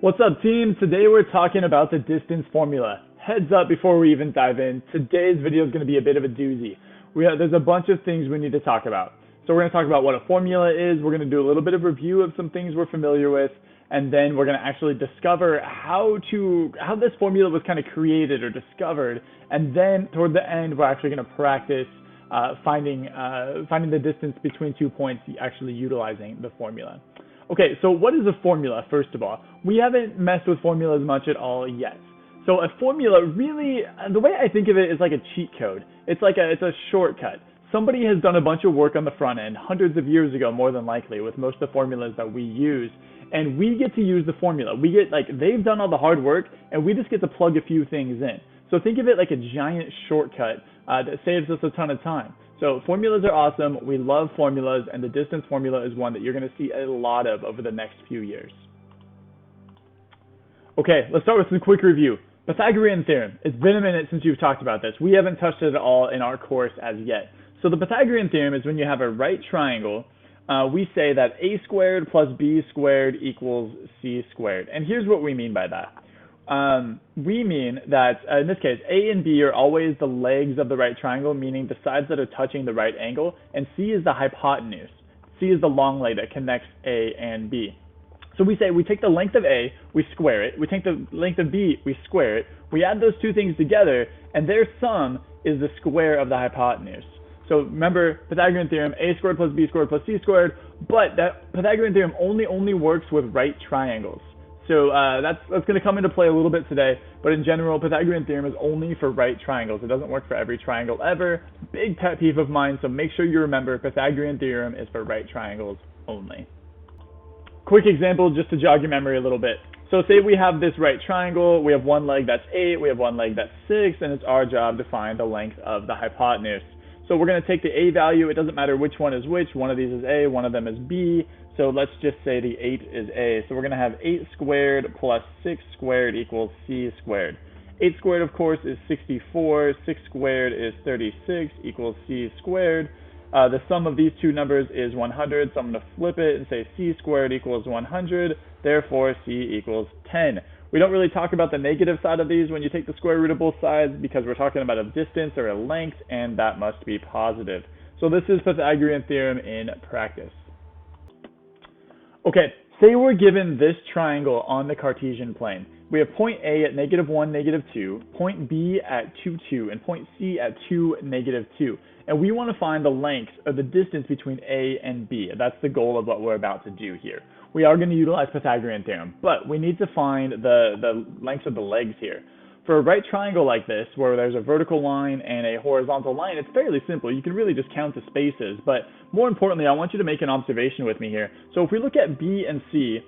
What's up, team? Today we're talking about the distance formula. Heads up before we even dive in, today's video is going to be a bit of a doozy. There's a bunch of things we need to talk about. So we're going to talk about what a formula is, we're going to do a little bit of review of some things we're familiar with, and then we're going to actually discover how this formula was kind of created or discovered, and then toward the end we're actually going to practice finding the distance between 2 points actually utilizing the formula. Okay, so what is a formula, first of all? We haven't messed with formulas much at all yet. So a formula really, the way I think of it is like a cheat code. It's a shortcut. Somebody has done a bunch of work on the front end, hundreds of years ago more than likely, with most of the formulas that we use, and we get to use the formula. They've done all the hard work, and we just get to plug a few things in. So think of it like a giant shortcut that saves us a ton of time. So formulas are awesome, we love formulas, and the distance formula is one that you're going to see a lot of over the next few years. Okay, let's start with some quick review. Pythagorean theorem. It's been a minute since you've talked about this. We haven't touched it at all in our course as yet. So the Pythagorean theorem is when you have a right triangle, we say that a squared plus b squared equals c squared. And here's what we mean by that. We mean that, in this case, A and B are always the legs of the right triangle, meaning the sides that are touching the right angle, and C is the hypotenuse. C is the long leg that connects A and B. So we say we take the length of A, we square it, we take the length of B, we square it, we add those two things together, and their sum is the square of the hypotenuse. So remember, Pythagorean theorem, a squared plus b squared plus c squared, but that Pythagorean theorem only works with right triangles. So that's going to come into play a little bit today, but in general, Pythagorean theorem is only for right triangles. It doesn't work for every triangle ever. Big pet peeve of mine, so make sure you remember Pythagorean theorem is for right triangles only. Quick example just to jog your memory a little bit. So say we have this right triangle, we have one leg that's 8, we have one leg that's 6, and it's our job to find the length of the hypotenuse. So we're going to take the a value, it doesn't matter which one is which, one of these is a, one of them is b, so let's just say the 8 is a. So we're going to have 8 squared plus 6 squared equals c squared. 8 squared, of course, is 64, 6 squared is 36 equals c squared. The sum of these two numbers is 100, so I'm going to flip it and say c squared equals 100, therefore c equals 10. We don't really talk about the negative side of these when you take the square root of both sides because we're talking about a distance or a length, and that must be positive. So this is Pythagorean theorem in practice. Okay, say we're given this triangle on the Cartesian plane. We have point A at -1, -2, point B at 2, 2, and point C at 2, -2. And we want to find the length or the distance between A and B. That's the goal of what we're about to do here. We are going to utilize Pythagorean theorem, but we need to find the lengths of the legs here. For a right triangle like this, where there's a vertical line and a horizontal line, it's fairly simple. You can really just count the spaces, but more importantly, I want you to make an observation with me here. So if we look at B and C,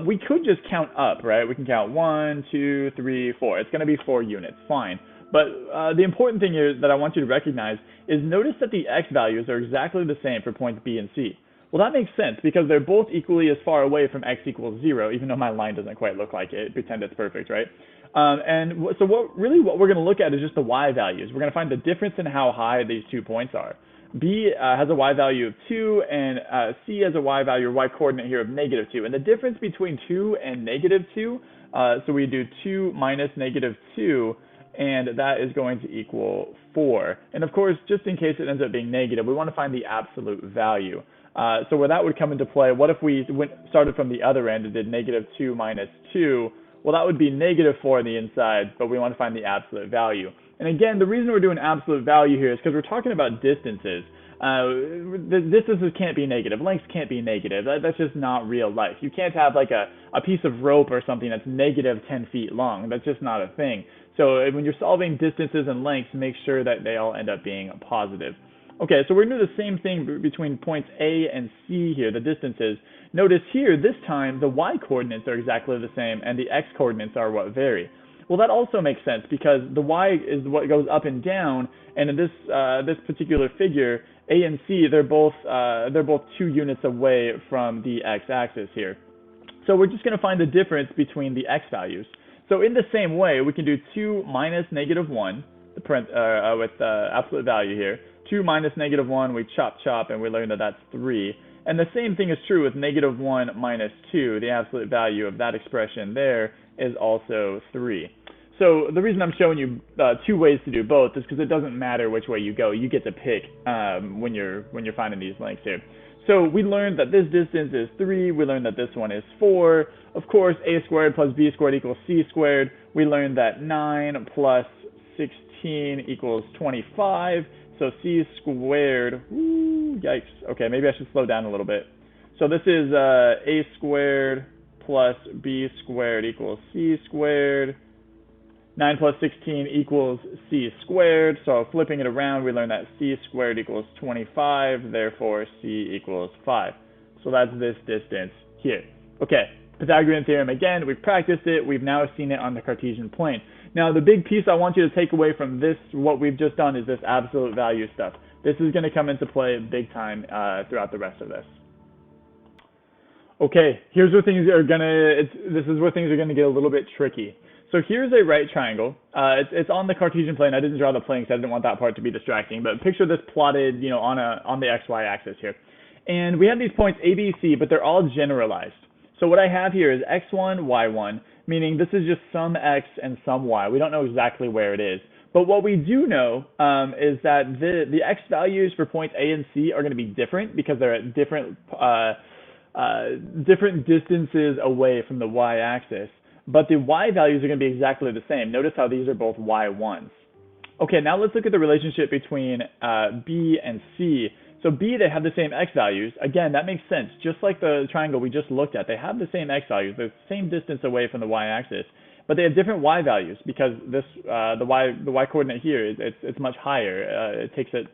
we could just count up, right? We can count 1, 2, 3, 4. It's going to be 4 units, fine. But the important thing here that I want you to recognize is notice that the x values are exactly the same for points B and C. Well, that makes sense because they're both equally as far away from x equals 0, even though my line doesn't quite look like it. Pretend it's perfect, right? And so what we're going to look at is just the y values. We're going to find the difference in how high these 2 points are. B has a y value of 2, and C has a y value or y coordinate here of -2. And the difference between 2 and -2, so we do 2 minus -2, and that is going to equal 4. And of course, just in case it ends up being negative, we want to find the absolute value. So where that would come into play, what if we started from the other end and did -2 minus 2? Well, that would be -4 on the inside, but we want to find the absolute value. And again, the reason we're doing absolute value here is because we're talking about distances. The distances can't be negative. Lengths can't be negative. That's just not real life. You can't have like a piece of rope or something that's -10 feet long. That's just not a thing. So when you're solving distances and lengths, make sure that they all end up being positive. Okay, so we're going to do the same thing between points A and C here, the distances. Notice here, this time, the y coordinates are exactly the same, and the x coordinates are what vary. Well, that also makes sense because the y is what goes up and down, and in this particular figure, A and C, they're both 2 units away from the x-axis here. So we're just going to find the difference between the x values. So in the same way, we can do 2 minus -1, with absolute value here. 2 minus -1, we chop, and we learn that that's 3. And the same thing is true with negative 1 minus 2. The absolute value of that expression there is also 3. So the reason I'm showing you two ways to do both is because it doesn't matter which way you go. You get to pick when you're finding these lengths here. So we learned that this distance is 3. We learned that this one is 4. Of course, a squared plus b squared equals c squared. We learned that 9 plus 16 equals 25. So c squared, ooh, yikes. Okay, maybe I should slow down a little bit. So this is a squared plus b squared equals c squared. 9 plus 16 equals c squared. So flipping it around, we learn that c squared equals 25. Therefore, c equals 5. So that's this distance here. Okay, Pythagorean theorem again. We've practiced it. We've now seen it on the Cartesian plane. Now, the big piece I want you to take away from this, what we've just done, is this absolute value stuff. This is going to come into play big time throughout the rest of this. Okay, here's where things are this is where things are gonna get a little bit tricky. So here's a right triangle. It's on the Cartesian plane. I didn't draw the plane because I didn't want that part to be distracting. But picture this plotted, you know, on the x-y axis here. And we have these points A, B, C, but they're all generalized. So what I have here is x1, y1, meaning this is just some x and some y. We don't know exactly where it is. But what we do know is that the x values for points A and C are going to be different because they're at different distances away from the y-axis. But the y values are going to be exactly the same. Notice how these are both y1s. Okay, now let's look at the relationship between B and C. So B, they have the same x values. Again, that makes sense. Just like the triangle we just looked at, they have the same x values. They're the same distance away from the y-axis. But they have different y values because this the y coordinate here is it's much higher. It takes it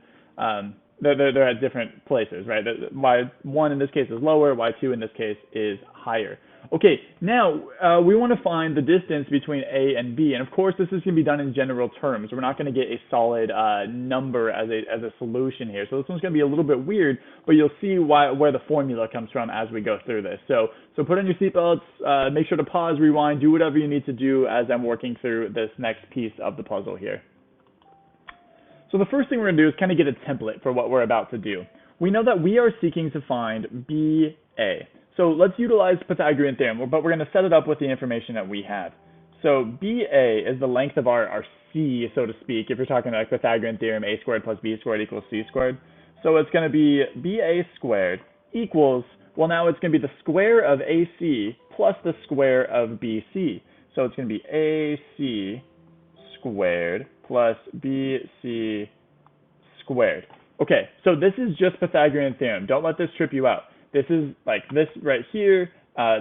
they're at different places, right? Y1 in this case is lower, Y2 in this case is higher. Okay, now we want to find the distance between A and B, and of course this is going to be done in general terms. We're not going to get a solid number as a solution here. So this one's going to be a little bit weird, but you'll see where the formula comes from as we go through this. So put on your seatbelts, make sure to pause, rewind, do whatever you need to do as I'm working through this next piece of the puzzle here. So the first thing we're going to do is kind of get a template for what we're about to do. We know that we are seeking to find BA. So let's utilize Pythagorean theorem, but we're going to set it up with the information that we have. So BA is the length of our C, so to speak, if you're talking like Pythagorean theorem, a squared plus b squared equals c squared. So it's going to be BA squared equals, well, now it's going to be the square of AC plus the square of BC. So it's going to be AC squared plus BC squared. Okay, so this is just Pythagorean theorem. Don't let this trip you out. This is like this right here,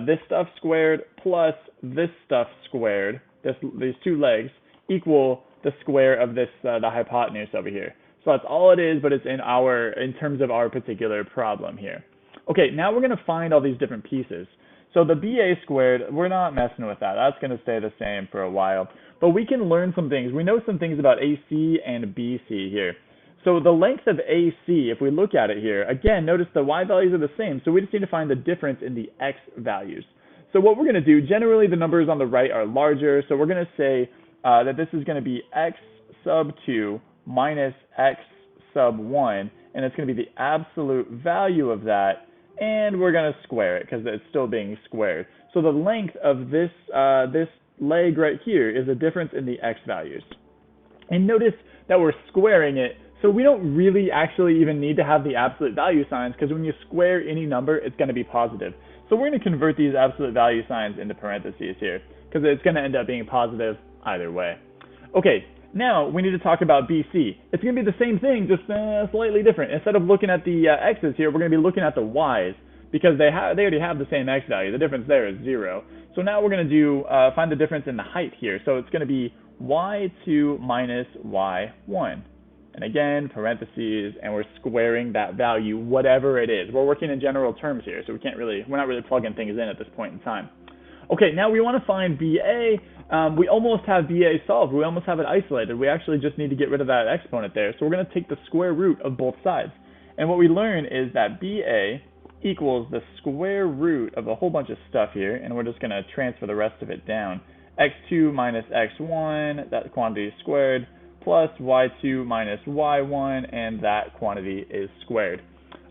this stuff squared plus this stuff squared, these two legs, equal the square of this, the hypotenuse over here. So that's all it is, but it's in terms of our particular problem here. Okay, now we're going to find all these different pieces. So the BA squared, we're not messing with that. That's going to stay the same for a while. But we can learn some things. We know some things about AC and BC here. So the length of AC, if we look at it here, again, notice the y values are the same. So we just need to find the difference in the x values. So what we're going to do, generally the numbers on the right are larger. So we're going to say that this is going to be x sub 2 minus x sub 1. And it's going to be the absolute value of that. And we're going to square it because it's still being squared. So the length of this this leg right here is the difference in the x values. And notice that we're squaring it, so we don't really actually even need to have the absolute value signs, because when you square any number, it's going to be positive. So we're going to convert these absolute value signs into parentheses here, because it's going to end up being positive either way. Okay, now we need to talk about BC. It's going to be the same thing, just slightly different. Instead of looking at the x's here, we're going to be looking at the y's, because they already have the same x value. The difference there is 0. So now we're going to do find the difference in the height here. So it's going to be y2 minus y1. And again, parentheses, and we're squaring that value, whatever it is. We're working in general terms here, so we're not really plugging things in at this point in time. Okay, now we want to find BA. We almost have BA solved. We almost have it isolated. We actually just need to get rid of that exponent there. So we're going to take the square root of both sides. And what we learn is that BA equals the square root of a whole bunch of stuff here, and we're just going to transfer the rest of it down. x2 minus x1, that quantity is squared, plus y2 minus y1, and that quantity is squared.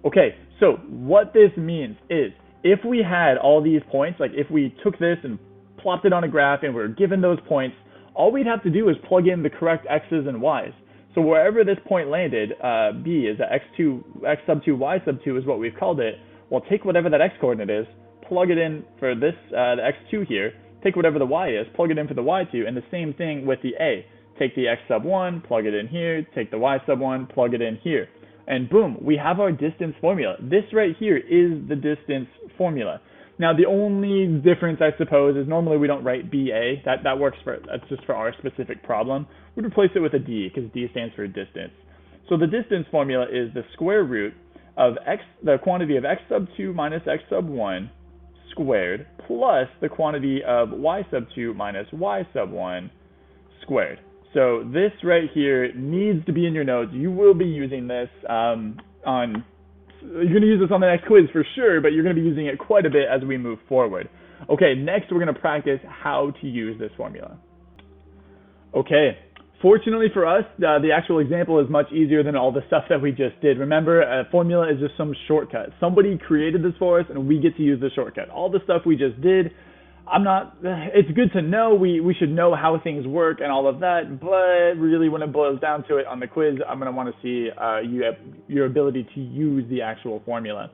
Okay, so what this means is if we had all these points, like if we took this and plopped it on a graph and we were given those points, all we'd have to do is plug in the correct x's and y's. So wherever this point landed, B is x2, x sub 2, y sub 2 is what we've called it. We'll take whatever that x coordinate is, plug it in for this, the x2 here, take whatever the y is, plug it in for the y2, and the same thing with the a. Take the x sub 1, plug it in here, take the y sub 1, plug it in here. And boom, we have our distance formula. This right here is the distance formula. Now the only difference, I suppose, is normally we don't write BA. That works for, that's just for our specific problem. We'd replace it with a D because D stands for distance. So the distance formula is the square root of x, the quantity of x sub 2 minus x sub 1 squared plus the quantity of y sub 2 minus y sub 1 squared. So this right here needs to be in your notes. You will be using this you're going to use this on the next quiz for sure, but you're going to be using it quite a bit as we move forward. Okay, next we're going to practice how to use this formula. Okay, fortunately for us, the actual example is much easier than all the stuff that we just did. Remember, a formula is just some shortcut. Somebody created this for us and we get to use the shortcut. All the stuff we just did, it's good to know, we should know how things work and all of that, but really when it boils down to it on the quiz, I'm going to want to see your ability to use the actual formula.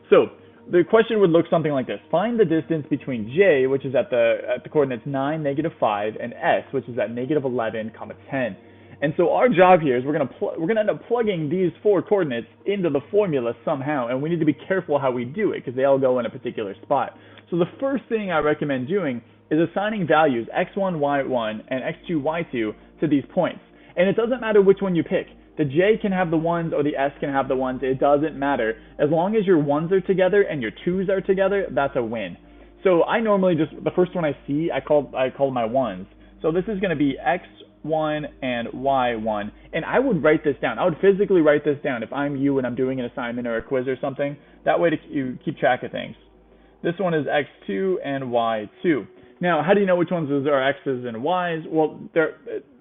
So the question would look something like this. Find the distance between J, which is at the coordinates 9, -5, and S, which is at -11, 10. And so our job here is we're going to end up plugging these 4 coordinates into the formula somehow, and we need to be careful how we do it because they all go in a particular spot. So the first thing I recommend doing is assigning values x1, y1, and x2, y2 to these points. And it doesn't matter which one you pick. The J can have the 1s or the S can have the 1s. It doesn't matter. As long as your 1s are together and your 2s are together, that's a win. So I normally just, the first one I see, I call my 1s. So this is going to be x1 and y1. And I would write this down. I would physically write this down if I'm you and I'm doing an assignment or a quiz or something. That way you keep track of things. This one is x2 and y2. Now, how do you know which ones are x's and y's? Well,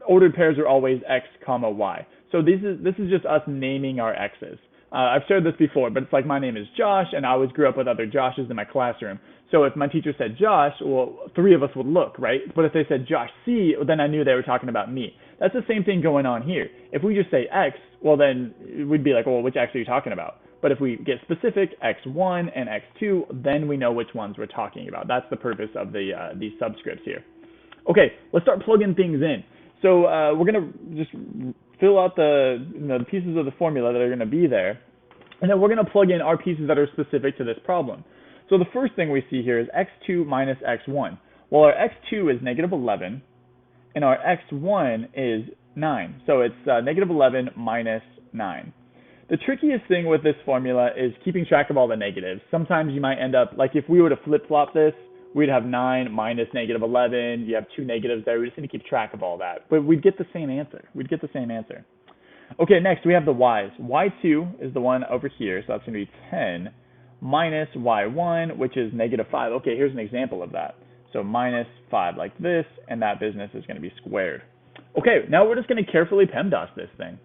ordered pairs are always x, comma, y. So this is just us naming our x's. I've shared this before, but it's like my name is Josh, and I always grew up with other Joshes in my classroom. So if my teacher said Josh, well, 3 of us would look, right? But if they said Josh C, then I knew they were talking about me. That's the same thing going on here. If we just say x, well, then we'd be like, well, which x are you talking about? But if we get specific, x1 and x2, then we know which ones we're talking about. That's the purpose of these subscripts here. Okay, let's start plugging things in. So we're going to just fill out the pieces of the formula that are going to be there, and then we're going to plug in our pieces that are specific to this problem. So the first thing we see here is x2 minus x1. Well, our x2 is -11, and our x1 is 9. So it's -11 minus 9. The trickiest thing with this formula is keeping track of all the negatives. Sometimes you might end up, like if we were to flip-flop this, we'd have 9 minus -11. You have 2 negatives there. We just need to keep track of all that. But we'd get the same answer. Okay, next we have the y's. y2 is the one over here, so that's going to be 10 minus y1, which is -5. Okay, here's an example of that. So minus 5 like this, and that business is going to be squared. Okay, now we're just going to carefully PEMDAS this thing.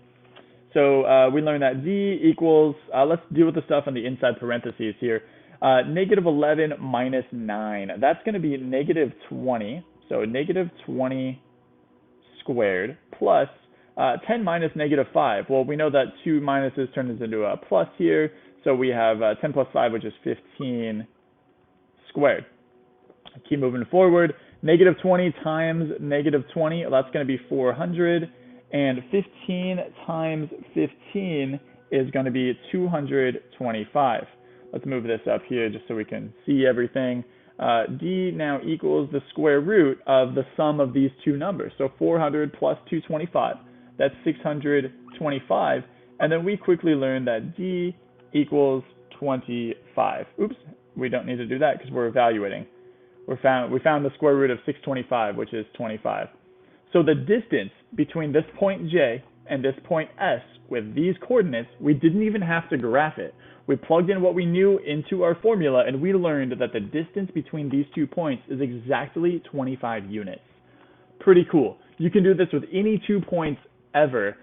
So we learned that z equals, let's deal with the stuff on the inside parentheses here. -11 minus 9, that's going to be -20. So -20 squared plus 10 minus -5. Well, we know that 2 minuses turns into a plus here. So we have 10 plus 5, which is 15 squared. Keep moving forward. -20 times -20, that's going to be 400. And 15 times 15 is going to be 225. Let's move this up here just so we can see everything. D now equals the square root of the sum of these two numbers. So 400 plus 225, that's 625. And then we quickly learn that D equals 25. Oops, we don't need to do that because we're evaluating. We found the square root of 625, which is 25. So the distance between this point J and this point S with these coordinates, we didn't even have to graph it. We plugged in what we knew into our formula, and we learned that the distance between these 2 points is exactly 25 units. Pretty cool. You can do this with any 2 points ever.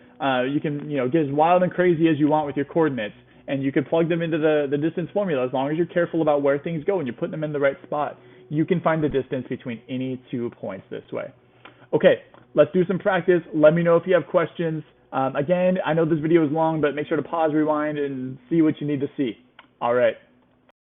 You can, get as wild and crazy as you want with your coordinates, and you can plug them into the distance formula. As long as you're careful about where things go and you put them in the right spot, you can find the distance between any 2 points this way. Okay, let's do some practice. Let me know if you have questions. Again, I know this video is long, but make sure to pause, rewind, and see what you need to see. All right.